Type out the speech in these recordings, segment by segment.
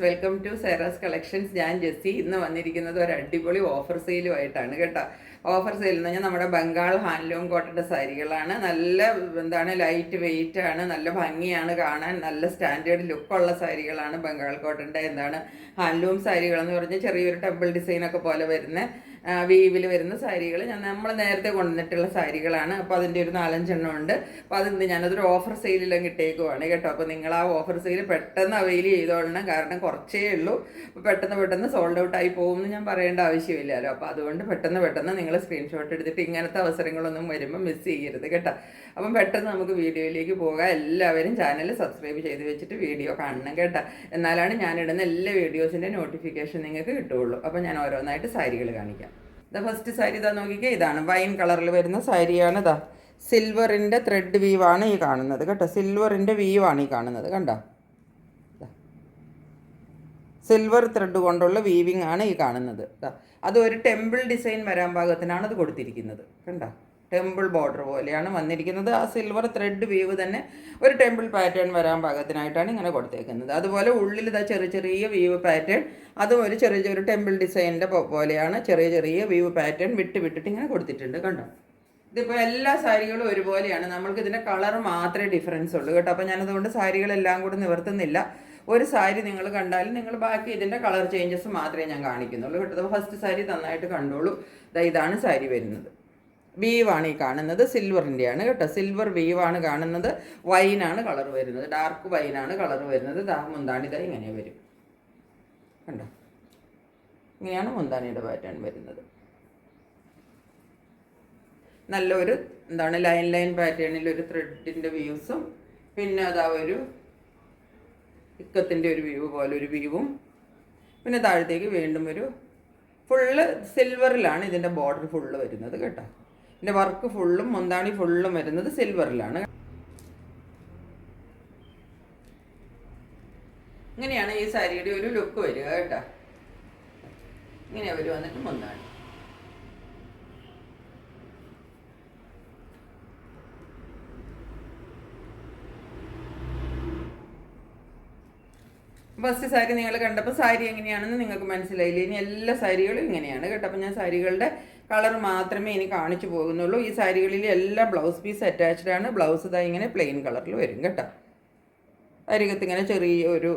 Friends, welcome to Sera's collections. ഞാൻ ജെസ്സി. ഇന്ന് വന്നിരിക്കുന്നത് ഒരു അടിപൊളി ഓഫർ സെയിലുമായിട്ടാണ് കേട്ടോ. ഓഫർ സെയിൽ എന്ന് പറഞ്ഞാൽ നമ്മുടെ ബംഗാൾ ഹാൻഡ്ലൂം കോട്ടൻ്റെ സാരികളാണ്. നല്ല ലൈറ്റ് വെയിറ്റ് ആണ്, നല്ല ഭംഗിയാണ് കാണാൻ, നല്ല സ്റ്റാൻഡേർഡ് ലുക്കുള്ള സാരികളാണ്. ബംഗാൾ കോട്ടൻ്റെ ഹാൻഡ്ലൂം സാരികളെന്ന് പറഞ്ഞാൽ ചെറിയൊരു ടെമ്പിൾ ഡിസൈനൊക്കെ പോലെ വരുന്ന വീവിൽ വരുന്ന സാരികൾ നമ്മൾ നേരത്തെ കൊണ്ടുവന്നിട്ടുള്ള സാരികളാണ്. അപ്പോൾ അതിൻ്റെ ഒരു 4-5 ഉണ്ട്. അപ്പോൾ അതിന് ഞാനതൊരു ഓഫർ സെയിലെല്ലാം കിട്ടിയേക്കുവാണ് കേട്ടോ. അപ്പോൾ നിങ്ങൾ ആ ഓഫർ സെയിൽ പെട്ടെന്ന് അവൈൽ ചെയ്തോളണം, കാരണം കുറച്ചേ ഉള്ളൂ. അപ്പോൾ പെട്ടെന്ന് സോൾഡ് ഔട്ട് ആയി പോകുമെന്ന് ഞാൻ പറയേണ്ട ആവശ്യമില്ലല്ലോ. അപ്പോൾ അതുകൊണ്ട് പെട്ടെന്ന് നിങ്ങൾ സ്ക്രീൻഷോട്ട് എടുത്തിട്ട് ഇങ്ങനത്തെ അവസരങ്ങളൊന്നും വരുമ്പോൾ മിസ് ചെയ്യരുത് കേട്ടോ. അപ്പം പെട്ടെന്ന് നമുക്ക് വീഡിയോയിലേക്ക് പോകാം. എല്ലാവരും ചാനൽ സബ്സ്ക്രൈബ് ചെയ്ത് വെച്ചിട്ട് വീഡിയോ കാണണം കേട്ടോ. എന്നാലാണ് ഞാനിടുന്ന എല്ലാ വീഡിയോസിൻ്റെ നോട്ടിഫിക്കേഷൻ നിങ്ങൾക്ക് കിട്ടുകയുള്ളൂ. അപ്പോൾ ഞാൻ ഓരോന്നായിട്ട് സാരികൾ കാണിക്കാം. ഫസ്റ്റ് സാരി ഇതാ നോക്കിക്കേ, ഇതാണ് വൈൻ കളറിൽ വരുന്ന സാരിയാണ്. ഇതാ സിൽവറിൻ്റെ ത്രെഡ് വീവാണ് ഈ കാണുന്നത് കേട്ടോ. സിൽവറിൻ്റെ വീവാണ് ഈ കാണുന്നത്, കണ്ടോ? സിൽവർ ത്രെഡ് കൊണ്ടുള്ള വീവിങ് ആണ് ഈ കാണുന്നത്. അത് ഒരു ടെമ്പിൾ ഡിസൈൻ വരാൻ പാകത്തിനാണ് അത് കൊടുത്തിരിക്കുന്നത്, കണ്ടോ? ടെമ്പിൾ ബോർഡർ പോലെയാണ് വന്നിരിക്കുന്നത്. ആ സിൽവർ ത്രെഡ് വീവ് തന്നെ ഒരു ടെമ്പിൾ പാറ്റേൺ വരാൻ പാകത്തിനായിട്ടാണ് ഇങ്ങനെ കൊടുത്തേക്കുന്നത്. അതുപോലെ ഉള്ളിൽ ഇതാ ചെറിയ വീവ് പാറ്റേൺ, അതും ഒരു ചെറിയൊരു ടെമ്പിൾ ഡിസൈനിൻ്റെ പോലെയാണ്. ചെറിയ വീവ് പാറ്റേൺ വിട്ടിട്ട് ഇങ്ങനെ കൊടുത്തിട്ടുണ്ട്, കണ്ടോ? ഇതിപ്പോൾ എല്ലാ സാരികളും ഒരുപോലെയാണ്. നമ്മൾക്ക് ഇതിൻ്റെ കളർ മാത്രമേ ഡിഫറൻസ് ഉള്ളൂ കേട്ടോ. അപ്പോൾ ഞാനതുകൊണ്ട് സാരികളെല്ലാം കൂടി നിവർത്തുന്നില്ല. ഒരു സാരി നിങ്ങൾ കണ്ടാലും നിങ്ങൾ ബാക്കി ഇതിൻ്റെ കളർ ചേഞ്ചസ് മാത്രമേ ഞാൻ കാണിക്കുന്നുള്ളൂ കേട്ടോ. ഫസ്റ്റ് സാരി നന്നായിട്ട് കണ്ടോളൂ. ഇതാണ് സാരി വരുന്നത്. വീവാണ് ഈ കാണുന്നത്, സിൽവറിൻ്റെയാണ് കേട്ടോ. സിൽവർ വീവാണ് കാണുന്നത്. വൈനാണ് കളർ വരുന്നത്, ഡാർക്ക് വൈനാണ് കളർ വരുന്നത്. മുന്താണിത ഇങ്ങനെ വരും, കണ്ടോ? ഇങ്ങനെയാണ് മുന്താണിയുടെ പാറ്റേൺ വരുന്നത്. നല്ലൊരു ലൈൻ പാറ്റേണിൽ ഒരു ത്രെഡിൻ്റെ വ്യൂസും, പിന്നെ അതാ ഒരു ഇക്കത്തിൻ്റെ ഒരു വ്യൂ പോലെ ഒരു വ്യൂവും, പിന്നെ താഴത്തേക്ക് വീണ്ടും ഒരു ഫുള്ള് സിൽവറിലാണ് ഇതിൻ്റെ ബോർഡർ ഫുള്ള് വരുന്നത് കേട്ടോ. ഇതിൻ്റെ വർക്ക് ഫുള്ളും മുന്താണി ഫുള്ളും വരുന്നത് സിൽവറിലാണ്. ഇങ്ങനെയാണ് ഈ സാരിയുടെ ഒരു ലുക്ക് വരിക കേട്ടോ. ഇങ്ങനെ വരും വന്നിട്ട് മുന്താണി. ഫസ്റ്റ് സാരി നിങ്ങൾ കണ്ടപ്പോൾ സാരി എങ്ങനെയാണെന്ന് നിങ്ങൾക്ക് മനസ്സിലായില്ലേ? ഇനി എല്ലാ സാരികളും ഇങ്ങനെയാണ് കേട്ടോ. അപ്പോൾ ഞാൻ സാരികളുടെ കളർ മാത്രമേ ഇനി കാണിച്ചു പോകുന്നുള്ളൂ. ഈ സാരികളിൽ എല്ലാം ബ്ലൗസ് പീസ് അറ്റാച്ച്ഡ് ആണ്. ബ്ലൗസ് ഇതാ ഇങ്ങനെ പ്ലെയിൻ കളറിൽ വരും കേട്ടോ. അരികത്ത് ഇങ്ങനെ ചെറിയൊരു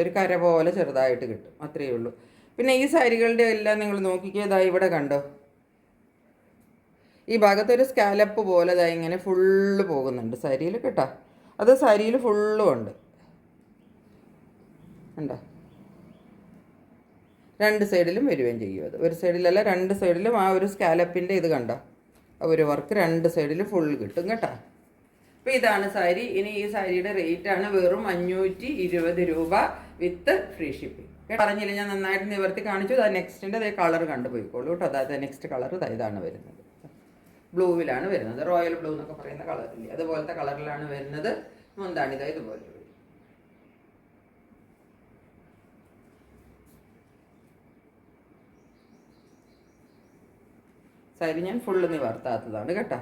ഒരു കര പോലെ ചെറുതായിട്ട് കിട്ടും, അത്രയേ ഉള്ളൂ. പിന്നെ ഈ സാരികളുടെ എല്ലാം നിങ്ങൾ നോക്കിക്കേ, ഇവിടെ കണ്ടോ? ഈ ഭാഗത്തൊരു സ്കാലപ്പ് പോലെ ഇങ്ങനെ ഫുള്ള് പോകുന്നുണ്ട് സാരിയിൽ കേട്ടോ. അത് സാരിയിൽ ഫുള്ളും ഉണ്ട്, ഉണ്ടോ? രണ്ട് സൈഡിലും വരികയും ചെയ്യും. അത് ഒരു സൈഡിലല്ല, രണ്ട് സൈഡിലും ആ ഒരു സ്കാലപ്പിൻ്റെ ഇത് കണ്ടോ, ഒരു വർക്ക് രണ്ട് സൈഡിൽ ഫുൾ കിട്ടും കേട്ടോ. അപ്പോൾ ഇതാണ് സാരി. ഇനി ഈ സാരിയുടെ റേറ്റാണ് വെറും 520 രൂപ വിത്ത് ഫ്രീ ഷിപ്പിംഗ്. പറഞ്ഞില്ല, ഞാൻ നന്നായിട്ട് നിവർത്തി കാണിച്ചു. അത് നെക്സ്റ്റിൻ്റെ അതേ കളർ കണ്ടുപോയിക്കോളൂ കേട്ടോ. അതായത് നെക്സ്റ്റ് കളർ ഇതാണ് വരുന്നത്. ബ്ലൂവിലാണ് വരുന്നത്, റോയൽ ബ്ലൂ എന്നൊക്കെ പറയുന്ന കളറില്ലേ, അതുപോലത്തെ കളറിലാണ് വരുന്നത്. മുന്താണിത ഇതുപോലെ വരും. സാരി ഞാൻ ഫുള്ള് നിവർത്താത്തതാണ് കേട്ടോ.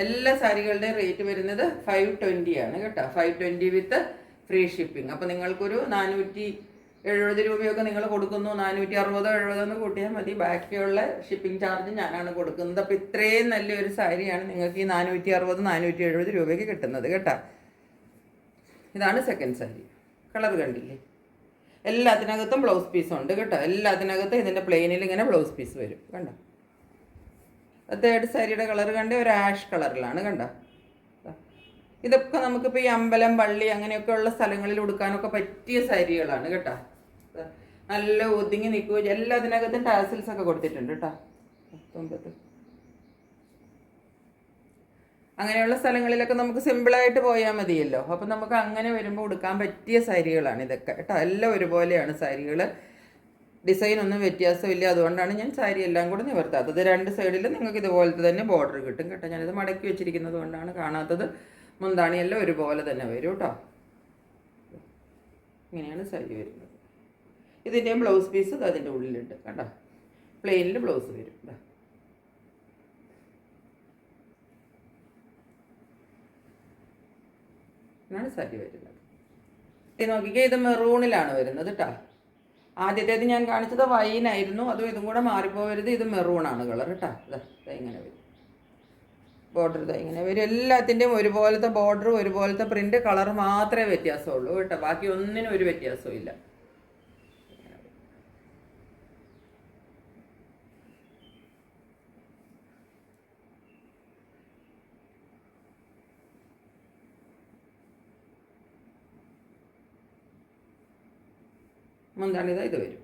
എല്ലാ സാരികളുടെയും റേറ്റ് വരുന്നത് 520 ആണ് കേട്ടോ. 520 വിത്ത് ഫ്രീ ഷിപ്പിംഗ്. അപ്പോൾ നിങ്ങൾക്കൊരു 470 രൂപയൊക്കെ നിങ്ങൾ കൊടുക്കുന്നു. 460-70 എന്ന് കൂട്ടിയാൽ മതി. ബാക്കിയുള്ള ഷിപ്പിംഗ് ചാർജ് ഞാനാണ് കൊടുക്കുന്നത്. അപ്പോൾ ഇത്രയും നല്ലൊരു സാരിയാണ് നിങ്ങൾക്ക് ഈ 460-470 രൂപയ്ക്ക് കിട്ടുന്നത് കേട്ടോ. ഇതാണ് സെക്കൻഡ് സാരി. കളർ കണ്ടില്ലേ? എല്ലാത്തിനകത്തും ബ്ലൗസ് പീസ് ഉണ്ട് കേട്ടോ. എല്ലാത്തിനകത്തും ഇതിൻ്റെ പ്ലെയിനിൽ ഇങ്ങനെ ബ്ലൗസ് പീസ് വരും, കണ്ടോ? തേർഡ് സാരിയുടെ കളർ കണ്ട് ഒരു ആഷ് കളറിലാണ്, കണ്ടോ? ഇതൊക്കെ നമുക്കിപ്പോൾ ഈ അമ്പലം, പള്ളി അങ്ങനെയൊക്കെ ഉള്ള സ്ഥലങ്ങളിൽ ഉടുക്കാനൊക്കെ പറ്റിയ സാരികളാണ് കേട്ടോ. നല്ല ഒതുങ്ങി നിൽക്കുക. എല്ലാത്തിനകത്തും ടാസിൽസ് ഒക്കെ കൊടുത്തിട്ടുണ്ട് കേട്ടോ. അങ്ങനെയുള്ള സ്ഥലങ്ങളിലൊക്കെ നമുക്ക് സിമ്പിളായിട്ട് പോയാൽ മതിയല്ലോ. അപ്പം നമുക്ക് അങ്ങനെ വരുമ്പോൾ ഉടുക്കാൻ പറ്റിയ സാരികളാണ് ഇതൊക്കെ കേട്ടോ. എല്ലാം ഒരുപോലെയാണ് സാരികൾ, ഡിസൈനൊന്നും വ്യത്യാസമില്ല. അതുകൊണ്ടാണ് ഞാൻ സാരി എല്ലാം കൂടെ നിവർത്താത്തത്. രണ്ട് സൈഡിലും നിങ്ങൾക്ക് ഇതുപോലത്തെ തന്നെ ബോർഡർ കിട്ടും കേട്ടോ. ഞാനിത് മടക്കി വെച്ചിരിക്കുന്നത് കൊണ്ടാണ് കാണാത്തത്. മുന്താണിയെല്ലാം ഒരുപോലെ തന്നെ വരും കേട്ടോ. ഇങ്ങനെയാണ് സാരി വരുന്നത്. ഇതിൻ്റെയും ബ്ലൗസ് പീസ് അതിൻ്റെ ഉള്ളിലുണ്ട് കേട്ടോ. പ്ലെയിനിൽ ബ്ലൗസ് വരും. എന്നാണ് സാരി വരുന്നത്. ഇത് നോക്കിക്കേ, ഇത് മെറൂണിലാണ് വരുന്നത് കേട്ടോ. ആദ്യത്തേത് ഞാൻ കാണിച്ചത് വൈനായിരുന്നു, അതും ഇതും കൂടെ മാറിപ്പോവരുത്. ഇത് മെറൂണാണ് കളർ കേട്ടോ. ഇതാ ഇങ്ങനെ വരും ബോർഡർ, ഇതാ ഇങ്ങനെ വരും. എല്ലാത്തിൻ്റെയും ഒരുപോലത്തെ ബോർഡർ, ഒരുപോലത്തെ പ്രിൻ്റ്, കളർ മാത്രമേ വ്യത്യാസമുള്ളൂ കേട്ടോ. ബാക്കി ഒന്നിനും ഒരു വ്യത്യാസവും ഇല്ല. മുന്താണിതാ ഇത് വരും.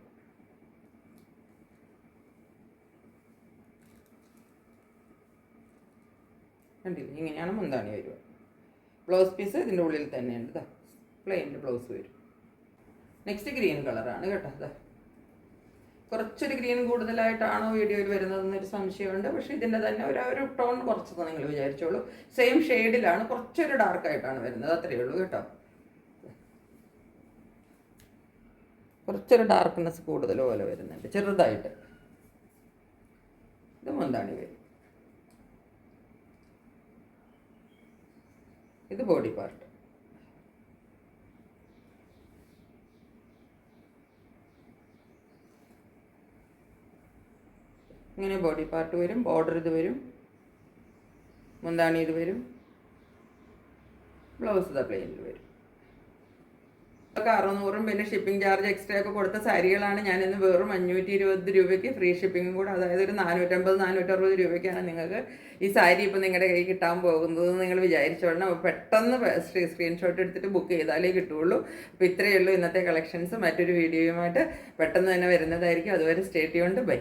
കണ്ടില്ലേ, ഇങ്ങനെയാണ് മുന്താണി വരിക. ബ്ലൗസ് പീസ് ഇതിൻ്റെ ഉള്ളിൽ തന്നെയുണ്ട്. ഇതാ പ്ലെയിൻ്റെ ബ്ലൗസ് വരും. നെക്സ്റ്റ് ഗ്രീൻ കളറാണ് കേട്ടോ. ഇതാ കുറച്ചൊരു ഗ്രീൻ കൂടുതലായിട്ടാണോ വീഡിയോയിൽ വരുന്നതെന്നൊരു സംശയമുണ്ട്. പക്ഷേ ഇതിൻ്റെ തന്നെ ഒരു ടോൺ കുറച്ചത് നിങ്ങൾ വിചാരിച്ചോളൂ. സെയിം ഷെയ്ഡിലാണ്, കുറച്ചൊരു ഡാർക്കായിട്ടാണ് വരുന്നത്, അത്രയേ ഉള്ളൂ കേട്ടോ. കുറച്ചൊരു ഡാർക്ക്നെസ് കൂടുതൽ പോലെ വരുന്നുണ്ട് ചെറുതായിട്ട്. ഇത് മുന്താണി വരും. ഇത് ബോഡി പാർട്ട്. ഇങ്ങനെ ബോഡി പാർട്ട് വരും. ബോർഡർ ഇത് വരും, മുന്താണി ഇത് വരും, ബ്ലൗസ് ഇതാ പ്ലെയിനിൽ വരും. 600 പിന്നെ ഷിപ്പിംഗ് ചാർജ് എക്സ്ട്രാ ഒക്കെ കൊടുത്ത സാരികളാണ് ഞാൻ ഇന്ന് വെറും 520 രൂപയ്ക്ക് ഫ്രീ ഷിപ്പിങ്ങും കൂടെ, അതായത് ഒരു 450-460 രൂപയ്ക്കാണ് നിങ്ങൾക്ക് ഈ സാരി ഇപ്പോൾ നിങ്ങളുടെ കയ്യിൽ കിട്ടാൻ പോകുന്നത് നിങ്ങൾ വിചാരിച്ചോളണം. അപ്പോൾ പെട്ടെന്ന് സ്ക്രീൻഷോട്ട് എടുത്തിട്ട് ബുക്ക് ചെയ്താലേ കിട്ടുകയുള്ളൂ. അപ്പോൾ ഇത്രയേ ഉള്ളൂ ഇന്നത്തെ കളക്ഷൻസ്. മറ്റൊരു വീഡിയോയുമായിട്ട് പെട്ടെന്ന് തന്നെ വരുന്നതായിരിക്കും. അതുവരെ സ്റ്റേ ട്യൂൺഡ്. ബൈ.